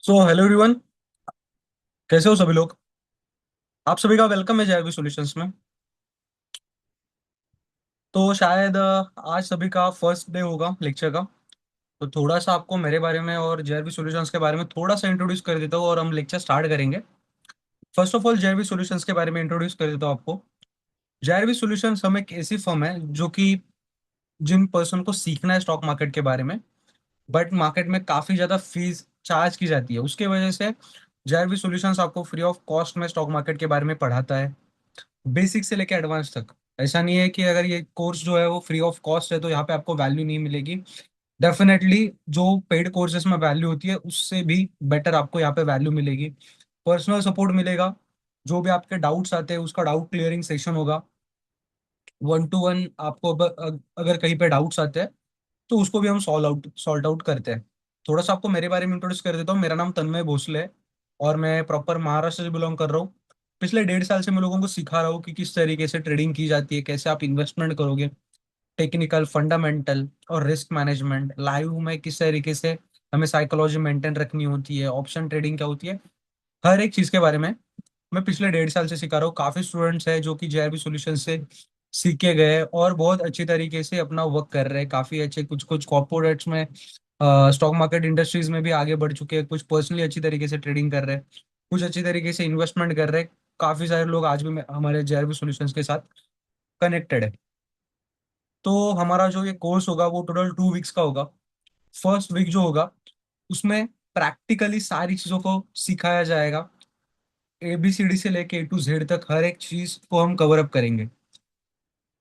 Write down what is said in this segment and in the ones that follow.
So hello everyone. कैसे हो सभी लोग। आप सभी का वेलकम है जेआरबी सॉल्यूशंस में। तो शायद आज सभी का फर्स्ट डे होगा लेक्चर का। तो थोड़ा सा आपको मेरे बारे में और जेआरबी सॉल्यूशंस के बारे में थोड़ा सा इंट्रोड्यूस कर देता हूँ और हम लेक्चर स्टार्ट करेंगे। फर्स्ट ऑफ ऑल जेआरबी सॉल्यूशंस के बारे में इंट्रोड्यूस कर देता हूँ आपको। जेआरबी सॉल्यूशंस हम एक ऐसी फर्म है जो कि जिन पर्सन को सीखना है स्टॉक मार्केट के बारे में, बट मार्केट में काफी ज्यादा फीस चार्ज की जाती है, उसके वजह से जेआरबी सॉल्यूशंस आपको फ्री ऑफ कॉस्ट में स्टॉक मार्केट के बारे में पढ़ाता है, बेसिक से लेके एडवांस तक। ऐसा नहीं है कि अगर ये कोर्स जो है वो फ्री ऑफ कॉस्ट है तो यहाँ पे आपको वैल्यू नहीं मिलेगी। डेफिनेटली जो पेड कोर्सेज में वैल्यू होती है उससे भी बेटर आपको यहाँ पे वैल्यू मिलेगी। पर्सनल सपोर्ट मिलेगा। जो भी आपके डाउट्स आते हैं उसका डाउट क्लियरिंग सेशन होगा। 1 to 1 आपको अगर कहीं पे डाउट्स आते हैं तो उसको भी हम सॉल्ट आउट करते हैं। थोड़ा सा आपको मेरे बारे में इंट्रोड्यूस कर देता हूँ। मेरा नाम तन्मय भोसले है और मैं प्रॉपर महाराष्ट्र से बिलोंग कर रहा हूँ। पिछले 1.5 साल से मैं लोगों को सिखा रहा हूँ कि किस तरीके से ट्रेडिंग की जाती है, कैसे आप इन्वेस्टमेंट करोगे, टेक्निकल फंडामेंटल और रिस्क मैनेजमेंट लाइव में किस तरीके से हमें साइकोलॉजी मेंटेन रखनी होती है, ऑप्शन ट्रेडिंग क्या होती है, हर एक चीज के बारे में मैं पिछले 1.5 साल से सिखा रहा हूँ। काफी स्टूडेंट्स हैं जो कि जेआरबी सॉल्यूशन से सीख के गए और बहुत अच्छी तरीके से अपना वर्क कर रहे हैं। काफी अच्छे कुछ कुछ कॉर्पोरेट्स में, स्टॉक मार्केट इंडस्ट्रीज में भी आगे बढ़ चुके हैं। कुछ पर्सनली अच्छी तरीके से ट्रेडिंग कर रहे हैं, कुछ अच्छी तरीके से इन्वेस्टमेंट कर रहे हैं। काफी सारे लोग आज भी हमारे जेआरबी सॉल्यूशंस के साथ कनेक्टेड है। तो हमारा जो ये कोर्स होगा वो टोटल 2 वीक्स का होगा। फर्स्ट वीक जो होगा उसमें प्रैक्टिकली सारी चीजों को सिखाया जाएगा। ABCD से लेके A to Z तक हर एक चीज को हम कवर अप करेंगे,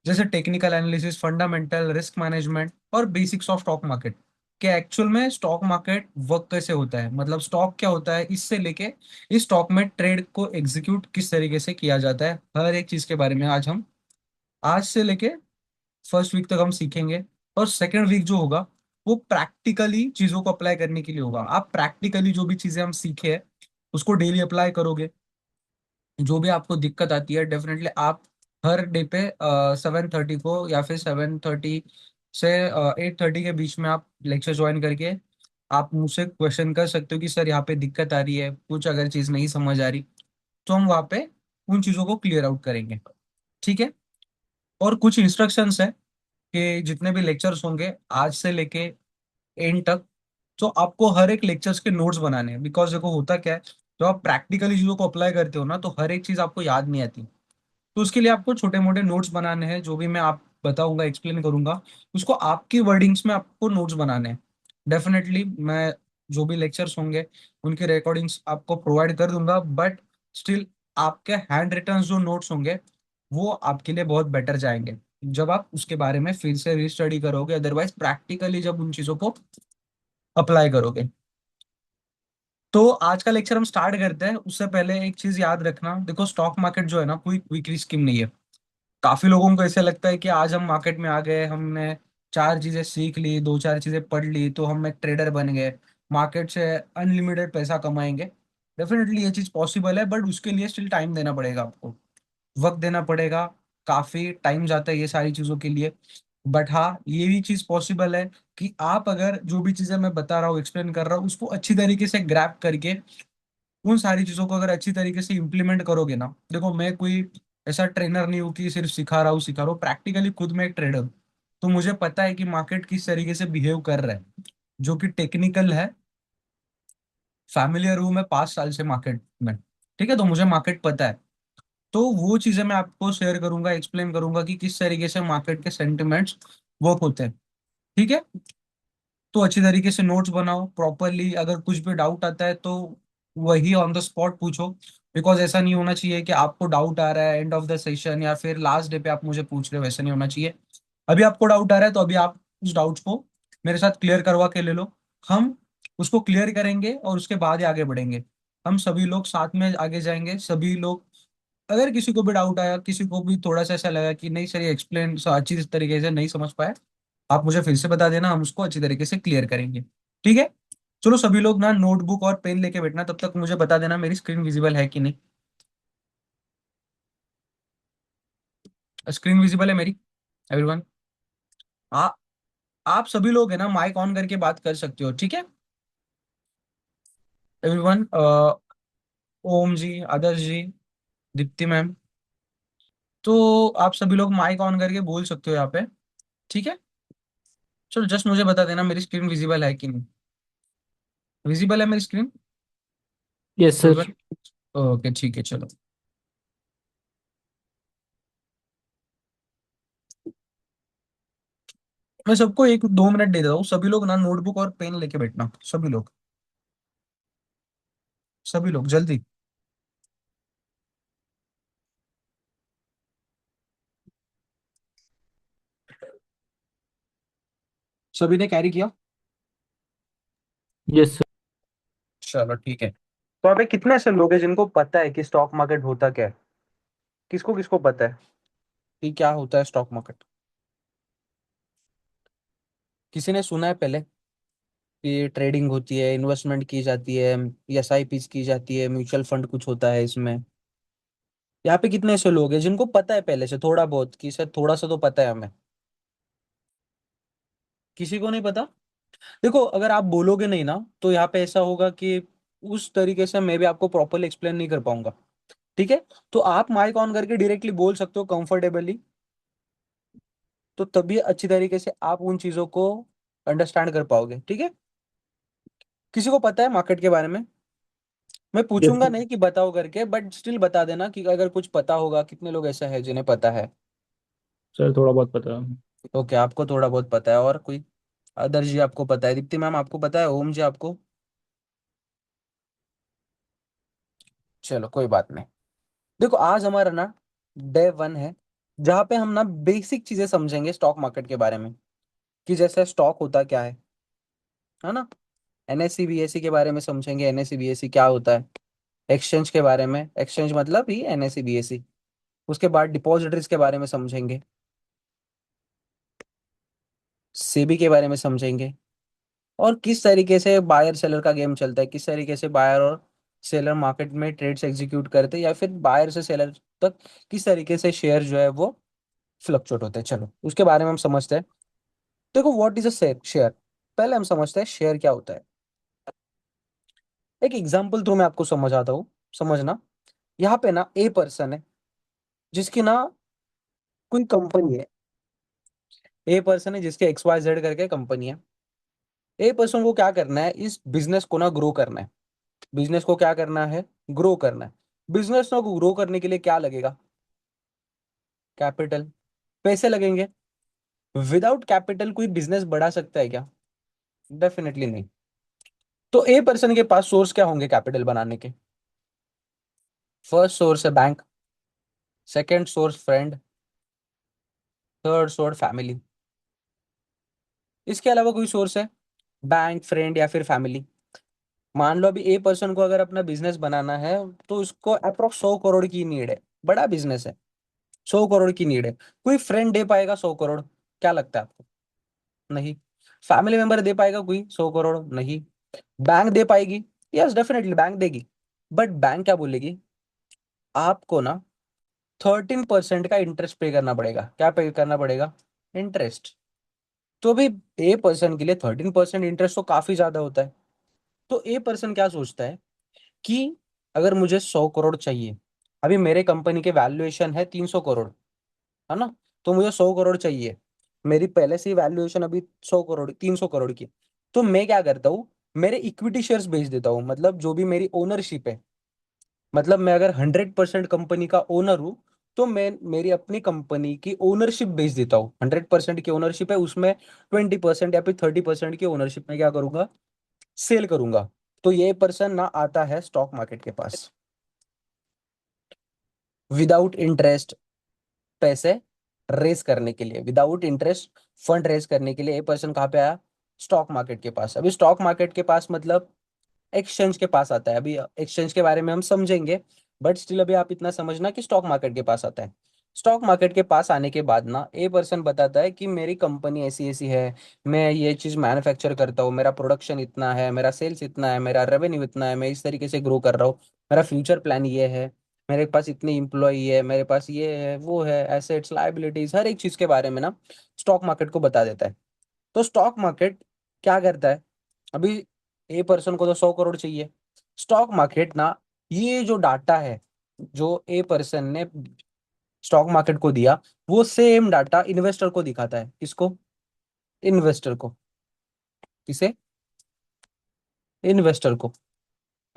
जैसे technical analysis, fundamental, risk management और बेसिक्स ऑफ स्टॉक मार्केट। कि एक्चुअल में स्टॉक मार्केट वर्क कैसे होता है, मतलब स्टॉक क्या होता है, इससे लेके इस स्टॉक में ट्रेड को एग्जीक्यूट किस तरीके से किया जाता है, हर एक चीज के बारे में आज हम आज से लेके फर्स्ट वीक तक हम सीखेंगे। और सेकेंड वीक जो होगा वो प्रैक्टिकली चीजों को अप्लाई करने के लिए होगा। आप प्रैक्टिकली जो भी चीजें हम सीखे हैं उसको डेली अप्लाई करोगे। जो भी आपको दिक्कत आती है डेफिनेटली आप हर डे पे 7:30 को या फिर 7:30 से 8:30 के बीच में आप लेक्चर ज्वाइन करके आप मुझसे क्वेश्चन कर सकते हो कि सर यहाँ पे दिक्कत आ रही है, कुछ अगर चीज़ नहीं समझ आ रही तो हम वहाँ पे उन चीज़ों को क्लियर आउट करेंगे। ठीक है। और कुछ इंस्ट्रक्शंस है कि जितने भी लेक्चर्स होंगे आज से लेके एंड तक, तो आपको हर एक लेक्चर्स के नोट्स बनाने हैं। बिकॉज देखो होता क्या है, जब आप प्रैक्टिकली चीज़ों को अप्लाई करते हो ना तो हर एक चीज़ आपको याद नहीं आती। तो उसके लिए आपको छोटे मोटे नोट्स बनाने हैं। जो भी मैं आप बताऊंगा, एक्सप्लेन करूंगा, उसको आपकी वर्डिंग्स में आपको नोट्स बनाने हैं। डेफिनेटली मैं जो भी लेक्चर्स होंगे उनके रिकॉर्डिंग्स आपको प्रोवाइड कर दूंगा, बट स्टिल आपके हैंड रिटन जो नोट्स होंगे वो आपके लिए बहुत बेटर जाएंगे जब आप उसके बारे में फिर से रीस्टडी करोगे, अदरवाइज प्रैक्टिकली जब उन चीज़ों को अप्लाई करोगे। तो आज का लेक्चर हम स्टार्ट करते हैं। उससे पहले एक चीज याद रखना, देखो स्टॉक मार्केट जो है ना कोई क्विक स्कीम नहीं है। काफी लोगों को ऐसे लगता है कि आज हम मार्केट में आ गए, हमने 4 चीजें सीख ली, 2 4 चीजें पढ़ ली तो हम एक ट्रेडर बन गए, मार्केट से अनलिमिटेड पैसा कमाएंगे। डेफिनेटली ये चीज पॉसिबल है, बट उसके लिए स्टिल टाइम देना पड़ेगा आपको, वक्त देना पड़ेगा। काफी टाइम जाता है ये सारी चीजों के लिए। बट हाँ, ये भी चीज पॉसिबल है कि आप अगर जो भी चीजें मैं बता रहा हूँ, एक्सप्लेन कर रहा हूँ, उसको अच्छी तरीके से ग्रैप करके उन सारी चीजों को अगर अच्छी तरीके से इम्प्लीमेंट करोगे ना। देखो मैं कोई ऐसा ट्रेनर नहीं हूँ कि सिर्फ सिखा रहा हूँ प्रैक्टिकली खुद मैं एक ट्रेडर हूँ। तो मुझे पता है कि मार्केट किस तरीके से बिहेव कर रहा है, जो कि टेक्निकल है। फैमिलियर हूँ मैं 5 साल से मार्केट में। ठीक है, तो मुझे मार्केट पता है। तो वो चीजें मैं आपको शेयर करूंगा, एक्सप्लेन करूंगा कि किस तरीके से मार्केट के सेंटिमेंट्स वर्क होते हैं। ठीक है। तो अच्छी तरीके से नोट्स बनाओ प्रॉपरली। अगर कुछ भी डाउट आता है तो वही ऑन द स्पॉट पूछो। बिकॉज ऐसा नहीं होना चाहिए कि आपको डाउट आ रहा है एंड ऑफ द सेशन या फिर लास्ट डे पे आप मुझे पूछ रहे हो, वैसा नहीं होना चाहिए। अभी आपको डाउट आ रहा है तो अभी आप उस डाउट्स को मेरे साथ क्लियर करवा के ले लो। हम उसको क्लियर करेंगे और उसके बाद ही आगे बढ़ेंगे। हम सभी लोग साथ में आगे जाएंगे, सभी लोग। अगर किसी को भी डाउट आया, किसी को भी थोड़ा सा ऐसा लगा कि नहीं सर ये एक्सप्लेन अच्छी तरीके से नहीं समझ पाए, आप मुझे फिर से बता देना, हम उसको अच्छी तरीके से क्लियर करेंगे। ठीक है। चलो सभी लोग ना नोटबुक और पेन लेके बैठना, तब तक मुझे बता देना मेरी स्क्रीन विजिबल है कि नहीं। स्क्रीन विजिबल है मेरी एवरीवन। आ आप सभी लोग है ना माइक ऑन करके बात कर सकते हो, ठीक है। एवरीवन, ओम जी, आदर्श जी, दीप्ति मैम, तो आप सभी लोग माइक ऑन करके बोल सकते हो यहाँ पे। ठीक है, चलो जस्ट मुझे बता देना मेरी स्क्रीन विजिबल है कि नहीं। विजिबल है मेरी screen yes sir. Everyone? Okay ठीक है, चलो। मैं सबको 1-2 मिनट दे देता हूँ, सभी लोग ना नोटबुक और पेन लेके बैठना, सभी लोग, सभी लोग जल्दी। सभी ने कैरी किया? Yes sir. चलो ठीक है। तो अभी कितने ऐसे लोग हैं जिनको पता है कि स्टॉक मार्केट होता क्या है? किसको किसको पता है कि क्या होता है स्टॉक मार्केट? किसी ने सुना है पहले कि ट्रेडिंग होती है, इन्वेस्टमेंट की जाती है, एसआईपी की जाती है, म्यूचुअल फंड कुछ होता है इसमें? यहाँ पे कितने ऐसे लोग हैं जिनको पता है पहले से थोड़ा बहुत, कि सर थोड़ा सा तो पता है हमें? किसी को नहीं पता? देखो, अगर आप बोलोगे नहीं ना तो यहाँ पे ऐसा होगा कि उस तरीके से मैं भी आपको प्रॉपरली एक्सप्लेन नहीं कर पाऊंगा। ठीक है, तो आप माइक ऑन करके डायरेक्टली बोल सकते हो कंफर्टेबली, तो तभी अच्छी तरीके से आप उन चीजों को अंडरस्टैंड कर पाओगे। ठीक है, किसी को पता है मार्केट के बारे में? मैं यस पूछूंगा नहीं कि बताओ करके, बट स्टिल बता देना कि अगर कुछ पता होगा, कितने लोग ऐसा है जिन्हें पता है? सर, थोड़ा बहुत पता है। ओके, आपको थोड़ा बहुत पता है, और कोई? आदर्श जी आपको पता है, दीप्ति मैम आपको पता है, ओम जी आपको? चलो कोई बात नहीं। देखो, आज हमारा ना डे 1 है, जहाँ पे हम ना बेसिक चीजें समझेंगे स्टॉक मार्केट के बारे में, कि जैसे स्टॉक होता क्या है ना? एनएससी बीएससी के बारे में समझेंगे, एनएससी बीएससी क्या होता है, एक्सचेंज के बारे में, एक्सचेंज मतलब ही एनएससी बीएससी। उसके बाद डिपॉजिटरीज के बारे में समझेंगे, सेबी के बारे में समझेंगे, और किस तरीके से बायर सेलर का गेम चलता है, किस तरीके से बायर और सेलर मार्केट में ट्रेड्स एग्जीक्यूट करते हैं, या फिर बायर से सेलर तक किस तरीके से शेयर जो है वो फ्लक्चुएट होते हैं। चलो उसके बारे में हम समझते हैं। देखो, what is a share? Share, पहले हम समझते हैं शेयर क्या होता है। एक एग्जांपल थ्रू मैं आपको समझाता हूँ, समझना। यहाँ पे ना ए पर्सन है, जिसकी ना कोई कंपनी है। ए पर्सन है जिसके XYZ करके कंपनी है। ए पर्सन को क्या करना है, इस बिजनेस को ना ग्रो करना है। बिजनेस को क्या करना है? ग्रो करना है। बिजनेस को ग्रो करने के लिए क्या लगेगा? कैपिटल, पैसे लगेंगे। विदाउट कैपिटल कोई बिजनेस बढ़ा सकता है क्या? डेफिनेटली नहीं। तो ए पर्सन के पास सोर्स क्या होंगे कैपिटल बनाने के? फर्स्ट सोर्स है bank, second source friend, third source family. इसके अलावा कोई सोर्स है? बैंक, फ्रेंड या फिर फैमिली। मान लो अभी ए पर्सन को अगर अपना बिजनेस बनाना है, तो उसको अप्रोक्स 100 करोड़ की नीड है। बड़ा बिजनेस है, 100 करोड़ की नीड है। कोई फ्रेंड दे पाएगा 100 करोड़? क्या लगता है आपको? नहीं। फैमिली मेंबर दे पाएगा कोई 100 करोड़? नहीं। बैंक दे पाएगी? यस डेफिनेटली बैंक देगी। बट बैंक क्या बोलेगी? आपको ना 13% का इंटरेस्ट पे करना पड़ेगा। क्या पे करना पड़ेगा? इंटरेस्ट। तो भी ए पर्सन के लिए 13% इंटरेस्ट तो काफी ज्यादा होता है। तो ए पर्सन क्या सोचता है कि अगर मुझे 100 करोड़ चाहिए, अभी मेरे कंपनी के वैल्यूएशन है 300 करोड़, है ना? तो मुझे 100 करोड़ चाहिए। मेरी पहले से ही वैल्यूएशन अभी 100 करोड़, 300 करोड़ की। तो मैं क्या करता हूँ, मेरे इक्विटी शेयर्स बेच देता हूँ, मतलब जो भी मेरी ओनरशिप है। मतलब मैं अगर 100% कंपनी का ओनर हूँ, तो मैं मेरी अपनी कंपनी की ओनरशिप बेच देता हूँ। 100% की ओनरशिप है, उसमें 20% या फिर 30% की ओनरशिप में क्या करूंगा, सेल करूंगा। तो ये पर्सन ना आता है स्टॉक मार्केट के पास विदाउट इंटरेस्ट, पैसे रेस करने के लिए, विदाउट इंटरेस्ट फंड रेस करने के लिए। ये पर्सन कहाँ पे आया? स्टॉक मार्केट के पास। अभी स्टॉक मार्केट के पास मतलब एक्सचेंज के पास आता है। अभी एक्सचेंज के बारे में हम समझेंगे, बट स्टिल अभी आप इतना समझना कि स्टॉक मार्केट के पास आता है। स्टॉक मार्केट के पास आने के बाद ना ए पर्सन बताता है कि मेरी कंपनी ऐसी ऐसी है, मैं ये चीज मैन्युफैक्चर करता हूँ, मेरा प्रोडक्शन इतना है, मेरा सेल्स इतना है, मेरा रेवेन्यू इतना है, मैं इस तरीके से ग्रो कर रहा हूँ, मेरा फ्यूचर प्लान ये है, मेरे पास इतनी इम्प्लॉई है, मेरे पास ये है वो है, एसेट्स लाइबिलिटीज, हर एक चीज के बारे में ना स्टॉक मार्केट को बता देता है। तो स्टॉक मार्केट क्या करता है? अभी ए पर्सन को तो 100 करोड़ चाहिए। स्टॉक मार्केट ना, ये जो डाटा है जो ए पर्सन ने स्टॉक मार्केट को दिया, वो सेम डाटा इन्वेस्टर को दिखाता है। किसको? इन्वेस्टर को। किसे? इन्वेस्टर को।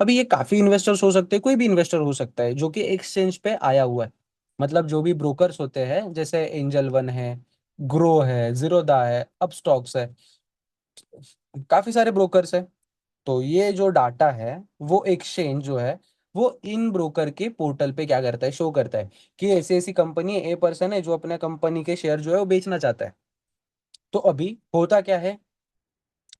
अभी ये काफी इन्वेस्टर्स हो सकते हैं, कोई भी इन्वेस्टर हो सकता है जो कि एक्सचेंज पे आया हुआ है। मतलब जो भी ब्रोकर्स होते हैं, जैसे एंजल वन है, ग्रो है, जीरोदा है, अपस्टॉक्स है, काफी सारे ब्रोकर्स है। तो ये जो डाटा है, वो एक्सचेंज जो है, वो इन ब्रोकर के पोर्टल पे क्या करता है, शो करता है कि ऐसी ऐसी कंपनी ए पर्सन है जो अपने कंपनी के शेयर जो है वो बेचना चाहता है। तो अभी होता क्या है,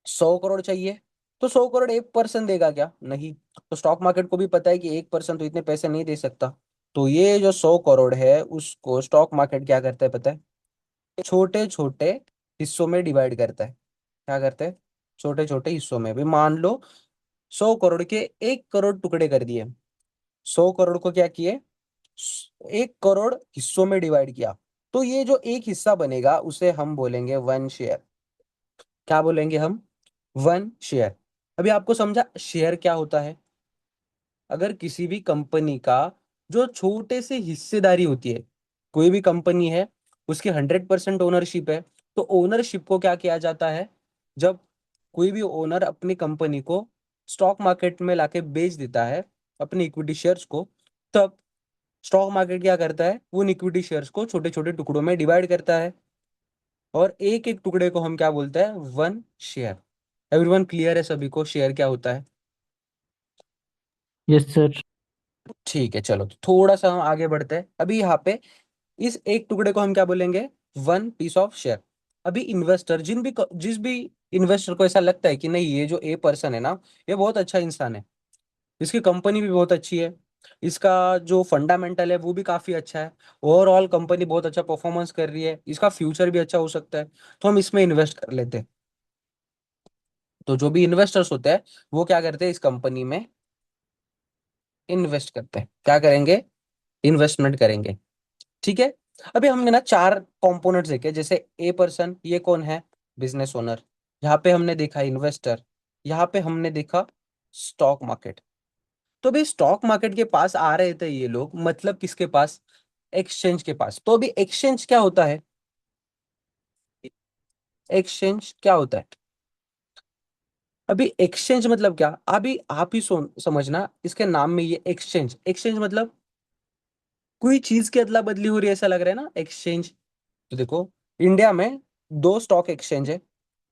100 करोड़ चाहिए, तो 100 करोड़ एक पर्सन देगा क्या? नहीं। तो स्टॉक मार्केट को भी पता है कि एक पर्सन तो इतने पैसे नहीं दे सकता। तो ये जो 100 करोड़ है उसको स्टॉक मार्केट क्या करता है पता है? छोटे छोटे हिस्सों में डिवाइड करता है। क्या करता है? छोटे छोटे हिस्सों में। भी मान लो 100 करोड़ के 1 करोड़ टुकड़े कर दिए। 100 करोड़ को क्या किए? 1 करोड़ हिस्सों में डिवाइड किया। तो ये जो एक हिस्सा बनेगा उसे हम बोलेंगे वन शेयर। क्या बोलेंगे हम? One share. अभी आपको समझा शेयर क्या होता है? अगर किसी भी कंपनी का जो छोटे से हिस्सेदारी होती है, कोई भी कंपनी है, उसकी 100% ओनरशिप है, तो ओनरशिप को क्या किया जाता है? जब कोई भी ओनर अपनी कंपनी को स्टॉक मार्केट में लाके बेच देता है, अपनी इक्विटी शेयर्स को, तब स्टॉक मार्केट क्या करता है, उन इक्विटी शेयर्स को छोटे छोटे टुकड़ों में डिवाइड करता है। और एक एक टुकड़े को हम क्या बोलते हैं? One share. एवरीवन क्लियर है सभी को शेयर क्या होता है? Yes sir. ठीक है, चलो तो थोड़ा सा हम आगे बढ़ते हैं। अभी यहाँ पे इस एक टुकड़े को हम क्या बोलेंगे? One piece of share. अभी इन्वेस्टर जिस भी इन्वेस्टर को ऐसा लगता है कि नहीं, ये जो ए पर्सन है ना, ये बहुत अच्छा इंसान है, इसकी कंपनी भी बहुत अच्छी है, इसका जो फंडामेंटल है वो भी काफी अच्छा है, ओवरऑल कंपनी बहुत अच्छा परफॉर्मेंस कर रही है, इसका फ्यूचर भी अच्छा हो सकता है, तो हम इसमें इन्वेस्ट कर लेते हैं। तो जो भी इन्वेस्टर्स होते हैं वो क्या करते हैं? इस कंपनी में इन्वेस्ट करते हैं। क्या करेंगे? इन्वेस्टमेंट करेंगे। ठीक है। अभी हमने ना चार कंपोनेंट्स देखे, जैसे ए पर्सन, ये कौन है? Business owner. यहाँ पे हमने देखा इन्वेस्टर। यहाँ पे हमने देखा स्टॉक मार्केट। तो अभी स्टॉक मार्केट के पास आ रहे थे ये लोग, मतलब किसके पास? एक्सचेंज के पास। तो अभी एक्सचेंज क्या होता है? एक्सचेंज क्या होता है? अभी एक्सचेंज मतलब क्या? अभी आप ही समझना, इसके नाम में ये एक्सचेंज, एक्सचेंज मतलब कोई चीज की अदला बदली हो रही है, ऐसा लग रहा है ना एक्सचेंज। तो देखो, इंडिया में दो स्टॉक एक्सचेंज है।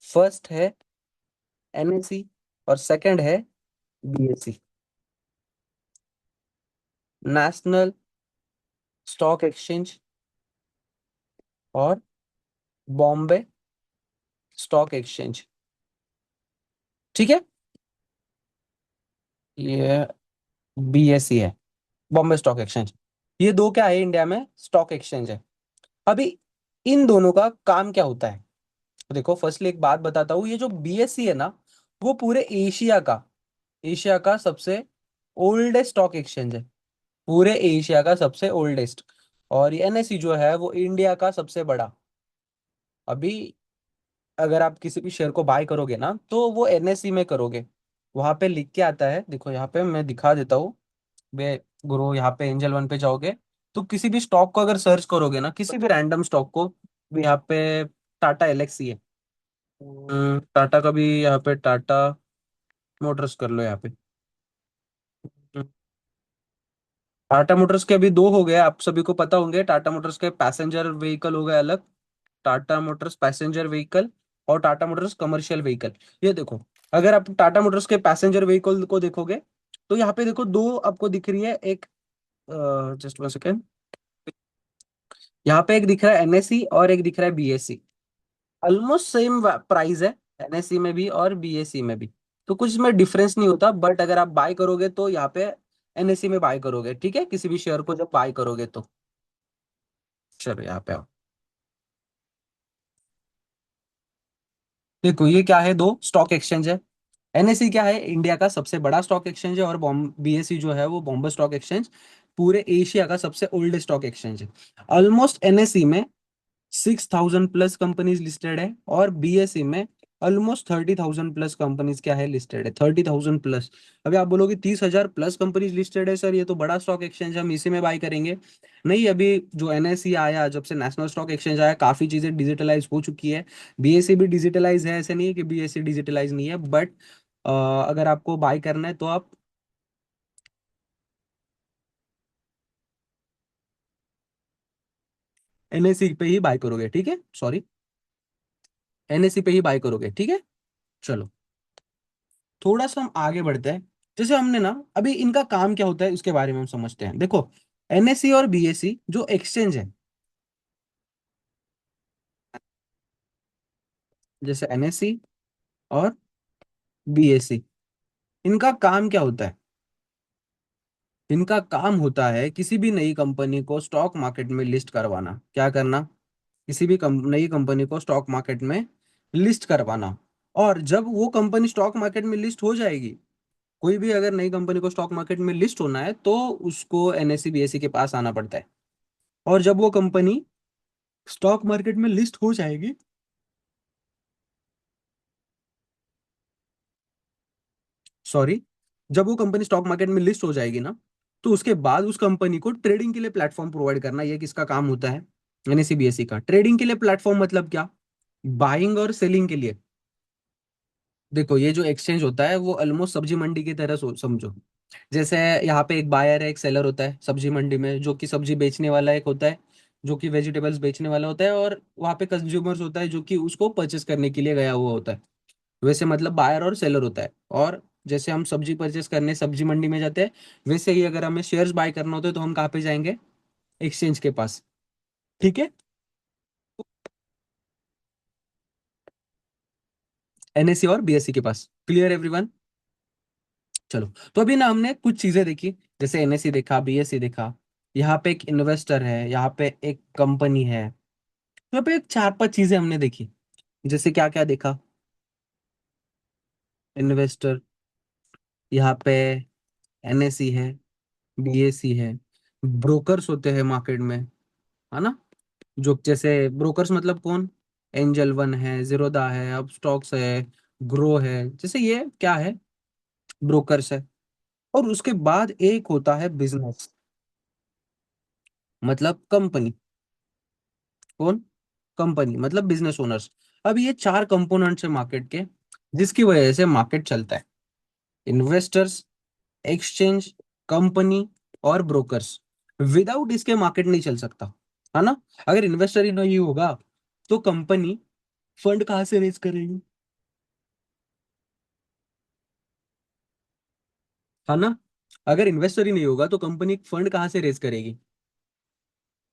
फर्स्ट है एनएसई और सेकंड है बीएसई, नेशनल स्टॉक एक्सचेंज और बॉम्बे स्टॉक एक्सचेंज। ठीक है। ये बीएसई है, बॉम्बे स्टॉक एक्सचेंज। ये दो क्या है इंडिया में? स्टॉक एक्सचेंज है। अभी इन दोनों का काम क्या होता है? तो देखो, फर्स्टली एक बात बताता हूँ, ये जो बीएसई है ना, वो पूरे एशिया का सबसे ओल्डेस्ट स्टॉक एक्सचेंज है। पूरे एशिया का सबसे ओल्डेस्ट। और ये एनएसई जो है वो इंडिया का सबसे बड़ा। अभी अगर आप किसी भी शेयर को बाय करोगे ना, तो वो एनएसई में करोगे। वहां पे लिख के आता है, देखो यहाँ पे मैं दिखा देता हूँ। वे गुरु, यहाँ पे एंजल वन पे जाओगे, तो किसी भी स्टॉक को अगर सर्च करोगे ना, किसी भी रैंडम स्टॉक को, भी यहाँ पे टाटा एलेक्सी है। टाटा का भी यहाँ पे टाटा मोटर्स कर लो यहाँ पे। टाटा मोटर्स के अभी दो हो गए, आप सभी को पता होंगे। टाटा मोटर्स के पैसेंजर व्हीकल हो गए अलग, टाटा मोटर्स पैसेंजर व्हीकल, और टाटा मोटर्स कमर्शियल व्हीकल। ये देखो, अगर आप टाटा मोटर्स के पैसेंजर व्हीकल को देखोगे, तो यहाँ पे देखो दो आपको दिख रही है। एक, जस्ट वन सेकेंड, यहाँ पे एक दिख रहा है एनएससी और एक दिख रहा है बीएससी। ऑलमोस्ट सेम प्राइस है, एनएससी में भी और बीएससी में भी। तो कुछ इसमें डिफरेंस नहीं होता, बट अगर आप बाय करोगे तो यहाँ पे एनएससी में बाय करोगे। ठीक है, किसी भी शेयर को जब बाय करोगे तो। चलो यहाँ पे आओ। देखो ये क्या है, दो स्टॉक एक्सचेंज है। एनएससी क्या है? इंडिया का सबसे बड़ा स्टॉक एक्सचेंज है। और बीएससी जो है वो बॉम्बे स्टॉक एक्सचेंज, पूरे एशिया का सबसे ओल्डेस्ट स्टॉक एक्सचेंज है। ऑलमोस्ट एनएससी में 6,000 प्लस कंपनीज लिस्टेड है, और बीएसई में ऑलमोस्ट 30,000 प्लस कंपनीज क्या है लिस्टेड है, 30,000 प्लस। अभी आप बोलोगे 30,000 प्लस कंपनीज लिस्टेड है सर, ये तो बड़ा स्टॉक एक्सचेंज, हम इसी में बाय करेंगे। नहीं, अभी जो एनएसई आया, जब से नेशनल स्टॉक एक्सचेंज आया, काफी चीजें डिजिटलाइज हो चुकी है। बीएसई भी डिजिटलाइज है, ऐसे नहीं है कि बीएसई डिजिटलाइज नहीं है, बट अगर आपको बाय करना है तो आप एनएसई पे ही बाय करोगे, ठीक है, सॉरी, एनएसई पे ही बाय करोगे, ठीक है। चलो, थोड़ा सा हम आगे बढ़ते हैं। जैसे हमने ना अभी इनका काम क्या होता है उसके बारे में हम समझते हैं। देखो, एनएससी और बीएससी जो एक्सचेंज है, जैसे एनएससी और बीएससी, इनका काम क्या होता है? इनका काम होता है किसी भी नई कंपनी को स्टॉक मार्केट में लिस्ट करवाना। क्या करना? किसी भी नई कंपनी को स्टॉक मार्केट में लिस्ट करवाना। और जब वो कंपनी स्टॉक मार्केट में लिस्ट हो जाएगी, कोई भी अगर नई कंपनी को स्टॉक मार्केट में लिस्ट होना है तो उसको एनएससी बीएससी के पास आना पड़ता है। और जब वो कंपनी स्टॉक मार्केट में लिस्ट हो जाएगी, सॉरी, जब वो कंपनी स्टॉक मार्केट में लिस्ट हो जाएगी ना, तो उसके बाद उस कंपनी को ट्रेडिंग के लिए प्लेटफॉर्म प्रोवाइड करना, ये किसका काम होता है? एनएससी बीएससी का। ट्रेडिंग के लिए प्लेटफॉर्म मतलब क्या? बाइंग और सेलिंग के लिए। देखो, ये जो एक्सचेंज होता है वो ऑलमोस्ट सब्जी मंडी की तरह समझो। जैसे यहाँ पे एक बायर है, एक सेलर होता है सब्जी मंडी में, जो कि सब्जी बेचने वाला एक होता है, जो कि वेजिटेबल्स बेचने वाला होता है, और वहाँ पे कंज्यूमर्स होता है जो कि उसको परचेस करने के लिए गया हुआ होता है। वैसे मतलब बायर और सेलर होता है। और जैसे हम सब्जी परचेस करने सब्जी मंडी में जाते हैं, वैसे ही अगर हमें शेयर्स बाय करना होता है तो हम कहाँ पे जाएंगे? एक्सचेंज के पास, ठीक है, एनएससी और बीएससी के पास। Clear everyone? चलो, तो अभी ना हमने कुछ चीजें देखी, जैसे एनएससी देखा, बीएससी देखा, यहाँ पे एक इन्वेस्टर है, यहाँ पे एक कंपनी है, यहाँ पे एक चार पांच चीजें हमने देखी। जैसे क्या क्या देखा? इन्वेस्टर, यहाँ पे एनएससी है, बीएससी है, ब्रोकर्स होते हैं मार्केट में, है ना? जो जैसे ब्रोकर्स मतलब कौन? एंजल वन है, जीरोदा है, अब स्टॉक्स है, ग्रो है, जैसे ये क्या है? ब्रोकर्स है। और उसके बाद एक होता है बिजनेस, मतलब कंपनी। कौन? कंपनी मतलब बिजनेस ओनर्स। अब ये चार कंपोनेंट्स है मार्केट के, जिसकी वजह से मार्केट चलता है। इन्वेस्टर्स, एक्सचेंज, कंपनी और ब्रोकर्स। विदाउट इसके मार्केट नहीं चल सकता, है ना? अगर इन्वेस्टर ही नहीं होगा तो कंपनी फंड कहाँ से रेज करेगी, है ना? अगर इन्वेस्टर ही नहीं होगा तो कंपनी फंड कहाँ से रेज करेगी?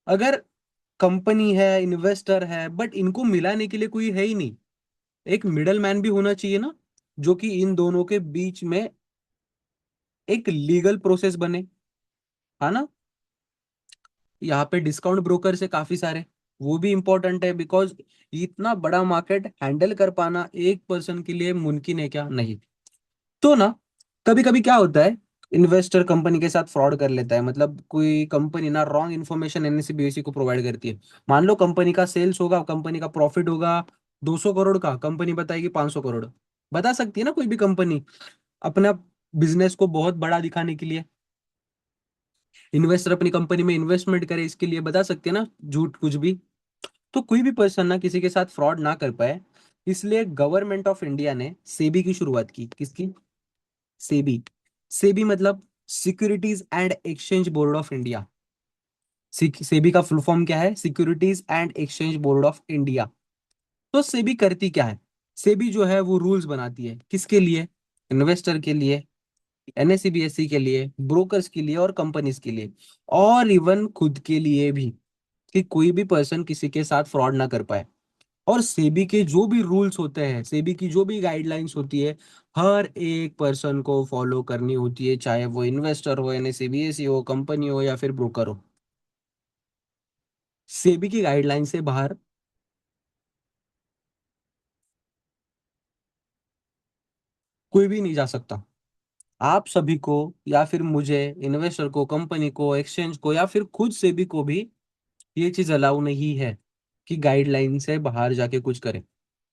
अगर कंपनी है, इन्वेस्टर है, बट इनको मिलाने के लिए कोई है ही नहीं, एक मिडल मैन भी होना चाहिए ना, जो कि इन दोनों के बीच में एक लीगल प्रोसेस बने, है ना? यहाँ पे डिस्काउंट ब्रोकर से काफी सारे, वो भी इंपॉर्टेंट है, बिकॉज इतना बड़ा मार्केट हैंडल कर पाना एक पर्सन के लिए मुमकिन है क्या? नहीं। तो ना, कभी कभी क्या होता है, इन्वेस्टर कंपनी के साथ फ्रॉड कर लेता है, मतलब कोई कंपनी ना रॉन्ग इन्फॉर्मेशन एनएससी बीएससी को प्रोवाइड करती है। मान लो कंपनी का सेल्स होगा, कंपनी का प्रॉफिट होगा 200 करोड़ का, कंपनी बताएगी 500 करोड़। बता सकती है ना कोई भी कंपनी, अपना बिजनेस को बहुत बड़ा दिखाने के लिए। इन्वेस्टर अपनी कंपनी में इन्वेस्टमेंट करे इसके लिए बता सकते हैं ना झूठ कुछ भी। तो कोई भी पर्सन ना किसी के साथ फ्रॉड ना कर पाए, इसलिए गवर्नमेंट ऑफ इंडिया ने सेबी की शुरुआत की। किसकी? सेबी। सेबी मतलब securities and exchange board of India. SEBI का फुल फॉर्म क्या है? Securities and exchange board of India. तो सेबी करती क्या है? सेबी जो है वो रूल्स बनाती है, किसके लिए? इन्वेस्टर के लिए, एनएससी बीएससी के लिए, ब्रोकर्स के लिए और कंपनीज के लिए, और इवन खुद के लिए भी, कि कोई भी पर्सन किसी के साथ फ्रॉड ना कर पाए। और सेबी के जो भी रूल्स होते हैं, सेबी की जो भी गाइडलाइंस होती है, हर एक पर्सन को फॉलो करनी होती है, चाहे वो इन्वेस्टर हो, एनएससी बीएससी हो, कंपनी हो या फिर ब्रोकर हो। सेबी की गाइडलाइन से बाहर कोई भी नहीं जा सकता। आप सभी को, या फिर मुझे, इन्वेस्टर को, कंपनी को, एक्सचेंज को, या फिर खुद सेबी को भी ये चीज अलाउ नहीं है कि गाइडलाइन से बाहर जाके कुछ करे।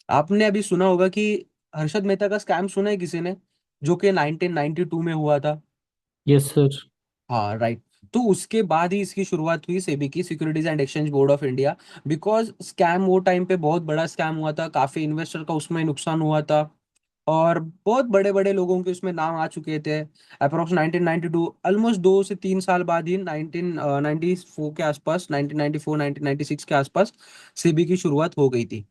आपने अभी सुना होगा कि हर्षद मेहता का स्कैम सुना है किसी ने, जो कि 1992 में हुआ था। Yes sir. हाँ राइट। तो उसके बाद ही इसकी शुरुआत हुई सेबी की, securities and exchange board of India. Because scam वो टाइम पे बहुत बड़ा स्कैम हुआ था, काफी इन्वेस्टर का उसमें नुकसान हुआ था, और बहुत बड़े बड़े लोगों के उसमें नाम आ चुके थे। अप्रोक्स 1992, ऑलमोस्ट 2 से 3 साल बाद ही 1994 के आसपास, 1994 1996 के आसपास सेबी की शुरुआत हो गई थी।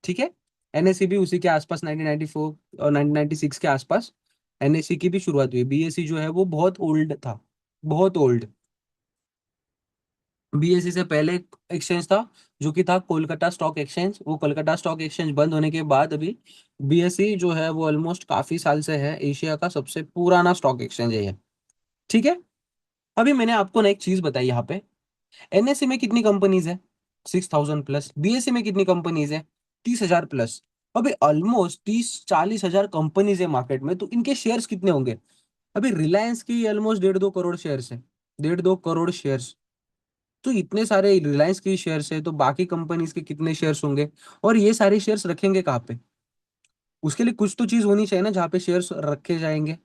ठीक है। एनएससी भी उसी के आसपास 1994 और 1996 के आसपास एनएससी की भी शुरुआत हुई। बीएसई जो है वो बहुत ओल्ड था, बहुत ओल्ड। बीएसई से पहले एक एक्सचेंज था जो कि था कोलकाता स्टॉक एक्सचेंज। वो कोलकाता स्टॉक एक्सचेंज बंद होने के बाद अभी बीएसई जो है वो ऑलमोस्ट काफी साल से है एशिया का सबसे पुराना स्टॉक एक्सचेंज है ये। ठीक है। अभी मैंने आपको ना एक चीज बताई यहाँ पे, एनएससी में कितनी कंपनीज है? 6000 प्लस। बीएससी में कितनी कंपनीज है? 30,000 प्लस। अभी ऑलमोस्ट 30-40 हजार कंपनीज है मार्केट में, तो इनके शेयर्स कितने होंगे? अभी रिलायंस की ऑलमोस्ट 1.5-2 करोड़ शेयर्स है। 1.5-2 करोड़ शेयर्स। तो इतने सारे रिलायंस के शेयर्स है, तो बाकी कंपनीज के कितने शेयर्स होंगे? और ये सारे शेयर्स रखेंगे कहाँ पे? उसके लिए कुछ तो चीज होनी चाहिए ना जहाँ पे शेयर्स रखे जाएंगे।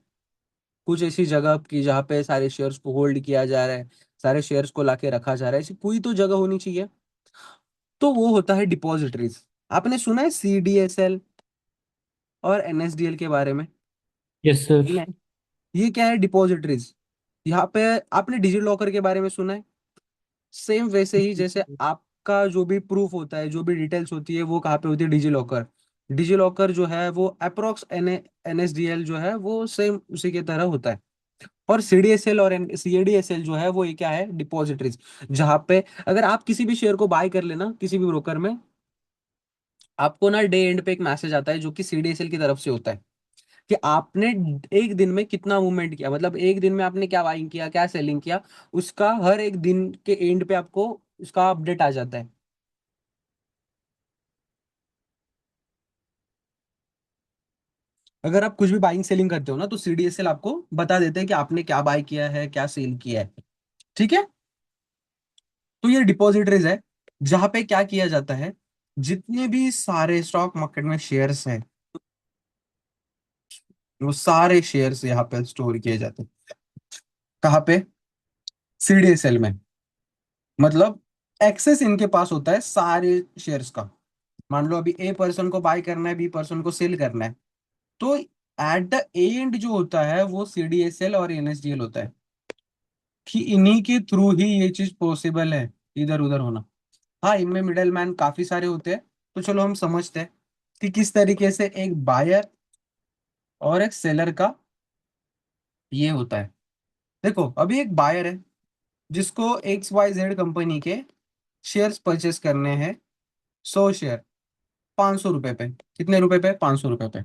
कुछ ऐसी जगह की जहाँ पे सारे शेयर्स को होल्ड किया जा रहा है, सारे शेयर्स को लाके रखा जा रहा है, ऐसी कोई तो जगह होनी चाहिए। तो वो होता है डिपॉजिटरीज। आपने सुना है सीडीएसएल और एनएसडीएल के बारे में? Yes sir. ये ये क्या है? डिपॉजिटरीज। यहाँ पे आपने डिजी लॉकर के बारे में सुना है? सेम वैसे ही जैसे आपका जो भी प्रूफ होता है, जो भी डिटेल्स होती है, वो कहाँ पे होती है? Digi locker. डिजी लॉकर जो है वो अप्रोक्स एनएसडीएल जो है वो सेम उसी के तरह होता है। और सीडीएसएल और सीएडीएसएल जो है वो ये क्या है? डिपॉजिटरीज। जहाँ पे अगर आप किसी भी शेयर को बाय कर लेना किसी भी ब्रोकर में, आपको ना डे एंड पे एक मैसेज आता है जो कि सीडीएसएल की तरफ से होता है कि आपने एक दिन में कितना मूवमेंट किया, मतलब एक दिन में आपने क्या बाइंग किया, क्या सेलिंग किया। उसका हर एक दिन के एंड पे आपको उसका अपडेट आ जाता है। अगर आप कुछ भी बाइंग सेलिंग करते हो ना, तो सीडीएसएल आपको बता देते हैं कि आपने क्या बाय किया है, क्या सेल किया है। ठीक है। तो ये डिपॉजिटरीज है जहां पे क्या किया जाता है, जितने भी सारे स्टॉक मार्केट में शेयर्स हैं वो सारे शेयर्स यहाँ पे स्टोर किए जाते हैं। कहाँ पे? सीडीएसएल में। मतलब एक्सेस इनके पास होता है सारे शेयर्स का। मान लो अभी ए पर्सन को बाय करना है, बी पर्सन को सेल करना है, तो एट द एंड जो होता है वो सीडीएसएल और एनएसडीएल होता है, कि इन्हीं के थ्रू ही ये चीज पॉसिबल है, इधर उधर होना। हाँ, इनमें मिडल मैन काफी सारे होते हैं। तो चलो हम समझते हैं कि किस तरीके से एक बायर और एक सेलर का ये होता है। देखो अभी एक बायर है जिसको XYZ कंपनी के शेयर्स परचेस करने हैं। 100 शेयर 500 रुपए पे। कितने रुपए पे? 500 रुपए पे।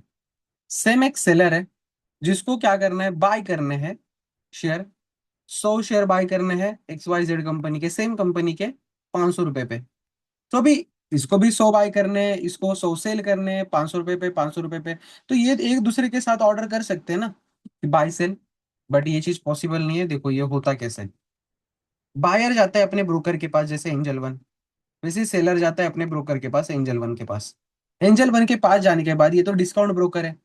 सेम एक सेलर है जिसको क्या करना है? बाय करने हैं शेयर। 100 शेयर बाय करने हैं XYZ कंपनी के, सेम कंपनी के, 500 रुपए पे। तो अभी इसको भी 100 बाय करने हैं, इसको 100 सेल करने हैं 500 रुपए पे, 500 रुपए पे। तो ये एक दूसरे के साथ ऑर्डर कर सकते हैं ना, कि बाय सेल। बट ये चीज पॉसिबल नहीं है। देखो ये होता कैसे है। बायर जाता है अपने ब्रोकर के पास, जैसे एंजल वन, वैसे सेलर जाता है अपने ब्रोकर के पास, एंजल वन के पास। एंजल वन के पास जाने के बाद, ये तो डिस्काउंट ब्रोकर है,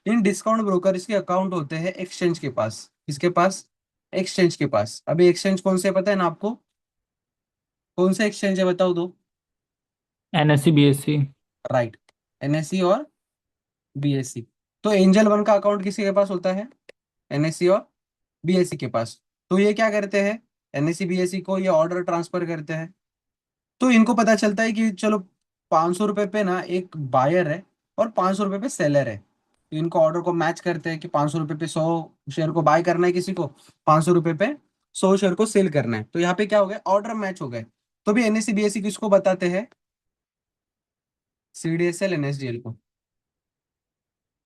इन डिस्काउंट ब्रोकर के अकाउंट होते हैं एक्सचेंज के पास। किसके पास? एक्सचेंज के पास। अभी एक्सचेंज कौन से है पता है ना आपको? कौन सा एक्सचेंज है बताओ दो। NSC BSc. राइट। एनएससी और बीएससी। तो एंजल वन का अकाउंट किसी के पास होता है? एनएससी और बीएससी के पास। तो ये क्या करते हैं? एनएससी बीएससी को ये ऑर्डर ट्रांसफर करते हैं। तो इनको पता चलता है कि चलो 500 रुपए पे ना एक बायर है और 500 रुपए पे सेलर है, तो इनको ऑर्डर को मैच करते हैं कि 500 रुपए पे 100 शेयर को बाय करना है किसी को, 500 रुपए पे 100 शेयर को सेल करना है। तो यहाँ पे क्या हो गया? ऑर्डर मैच हो गए। तो भी एनएससी बीएससी किसको बताते हैं? सीडीएसएल एनएसडीएल को।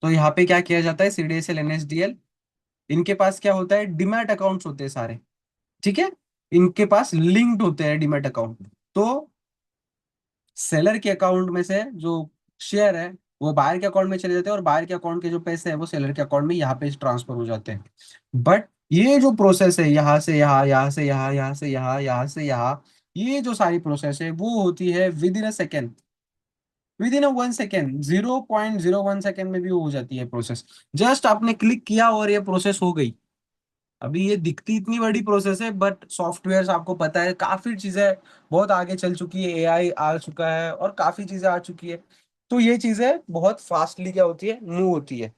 तो यहाँ पे क्या किया जाता है? सीडीएसएल एनएसडीएल, इनके पास क्या होता है? डिमैट अकाउंट्स होते हैं सारे। ठीक है। इनके पास लिंक्ड होते हैं डिमैट अकाउंट। तो सेलर के अकाउंट में से जो शेयर है वो बायर के अकाउंट में चले जाते हैं, और बायर के अकाउंट के जो पैसे हैं वो सेलर के अकाउंट में यहाँ पे ट्रांसफर हो जाते हैं। बट ये जो प्रोसेस है, यहाँ से यहाँ, यहाँ से यहाँ, यहाँ से यहाँ, यहाँ से यहाँ, ये जो सारी प्रोसेस है वो होती है with in a second. With in 1 second, 0.01 second में भी हो जाती है प्रोसेस। जस्ट आपने क्लिक किया और ये प्रोसेस हो गई। अभी ये दिखती इतनी बड़ी प्रोसेस है, बट सॉफ्टवेयर आपको पता है काफी चीजें बहुत आगे चल चुकी है, एआई आ चुका है और काफी चीजें आ चुकी है। तो ये चीजें बहुत फास्टली क्या होती है, मूव होती है।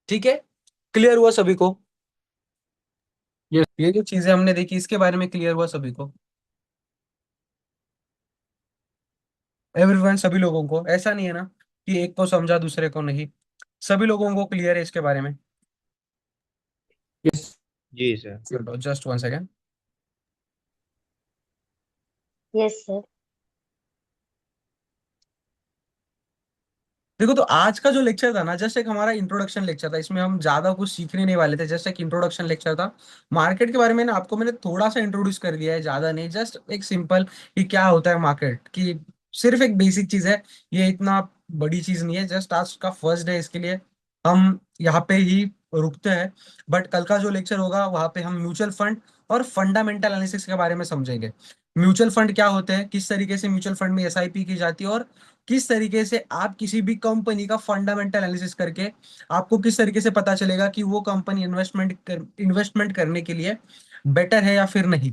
ठीक है, क्लियर हुआ सभी को? यस। ये जो चीजें हमने देखी इसके बारे में क्लियर हुआ सभी को? एवरीवन, सभी लोगों को? ऐसा नहीं है ना कि एक को समझा दूसरे को नहीं, सभी लोगों को क्लियर है इसके बारे में? यस। जी सर। चलो जस्ट 1 सेकेंड। Yes sir. देखो, तो आज का जो लेक्चर था ना, जस्ट एक हमारा इंट्रोडक्शन लेक्चर था, इसमें हम ज्यादा कुछ सीखने नहीं वाले थे, जस्ट एक इंट्रोडक्शन लेक्चर था। मार्केट के बारे में ना आपको मैंने थोड़ा सा इंट्रोड्यूस कर दिया है, ज्यादा नहीं, जस्ट एक सिंपल कि क्या होता है मार्केट की, सिर्फ एक बेसिक चीज है। ये इतना बड़ी चीज नहीं है, जस्ट आज का फर्स्ट डे, इसके लिए हम यहाँ पे ही रुकते हैं। बट कल का जो लेक्चर होगा वहाँ पे हम म्यूचुअल फंड और फंडामेंटल एनालिसिस के बारे में समझेंगे। म्यूचुअल फंड क्या होते हैं, किस तरीके से म्यूचुअल फंड में एसआईपी की जाती है, और किस तरीके से आप किसी भी कंपनी का फंडामेंटल एनालिसिस करके आपको किस तरीके से पता चलेगा कि वो कंपनी इन्वेस्टमेंट करने के लिए बेटर है या फिर नहीं।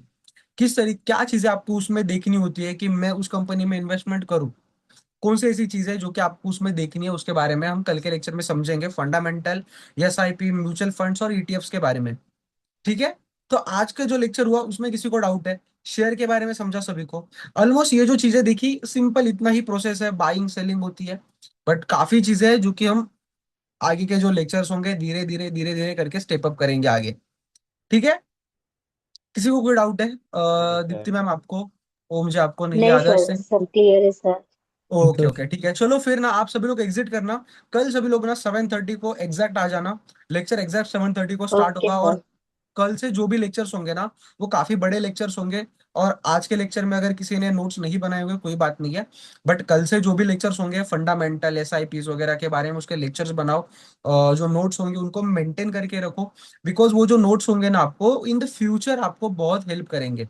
किस तरीके, क्या चीजें आपको उसमें देखनी होती है कि मैं उस कंपनी में इन्वेस्टमेंट करूं। कौन सी ऐसी चीजें जो कि आपको उसमें देखनी है, उसके बारे में हम कल के लेक्चर में समझेंगे, फंडामेंटल, एसआईपी, म्यूचुअल फंड्स और ईटीएफ्स के बारे में। ठीक है। तो आज का जो लेक्चर हुआ उसमें किसी को डाउट है? शेयर के बारे में समझा सभी को? ऑलमोस्ट ये जो चीजें देखी, सिंपल इतना ही प्रोसेस है, बाइंग सेलिंग होती है। बट काफी चीजें हैं जो कि हम आगे के जो लेक्चर्स होंगे धीरे धीरे करके स्टेप अप करेंगे आगे। ठीक है। किसी को कोई डाउट है? नहीं दीप्ति सर। मैम आपको? ओ, मुझे आपको नहीं नहीं याद है सर, इससे। सब क्लियर है सर। Okay sir. ओके, ठीक है, चलो फिर ना आप सभी लोग एग्जिट करना। कल सभी लोग ना 7:30 को एग्जैक्ट आ जाना। लेक्चर एग्जैक्ट 7:30 को स्टार्ट ओके होगा। सर। और कल से जो भी लेक्चर्स होंगे ना, वो काफी बड़े लेक्चर्स होंगे। और आज के लेक्चर में अगर किसी ने नोट्स नहीं बनाए होंगे कोई बात नहीं है, बट कल से जो भी लेक्चर्स होंगे फंडामेंटल एसआईपीस वगैरह के बारे में, उसके लेक्चर्स बनाओ। जो नोट्स होंगे उनको मेंटेन करके रखो। बिकॉज वो जो नोट्स होंगे ना, आपको इन द फ्यूचर आपको बहुत हेल्प करेंगे।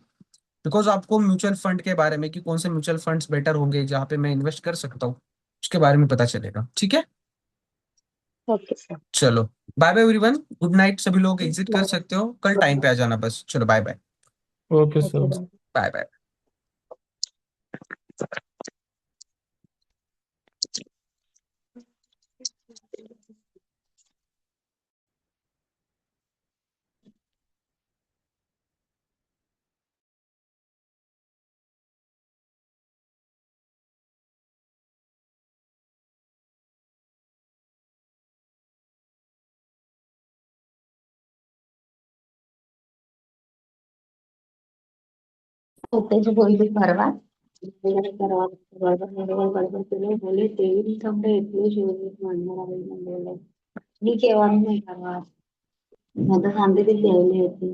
बिकॉज आपको म्यूचुअल फंड के बारे में कि कौन से म्यूचुअल फंड्स बेटर होंगे जहाँ पे मैं इन्वेस्ट कर सकता हूँ, उसके बारे में पता चलेगा। ठीक है। Okay sir. चलो, bye bye everyone, good night. सभी लोग एग्जिट कर बाय। सकते हो, कल टाइम पे आ जाना बस। चलो bye bye. Okay okay sir. Bye. Bye bye. Okay जो बोल भी परवा परवा परवा मेरे को गड़बड़ केलं बोले तेवी समजा એટલું જ म्हणणार आहे बोले मी केव्हा नाही परवा मग सांगते ते ठेवले होते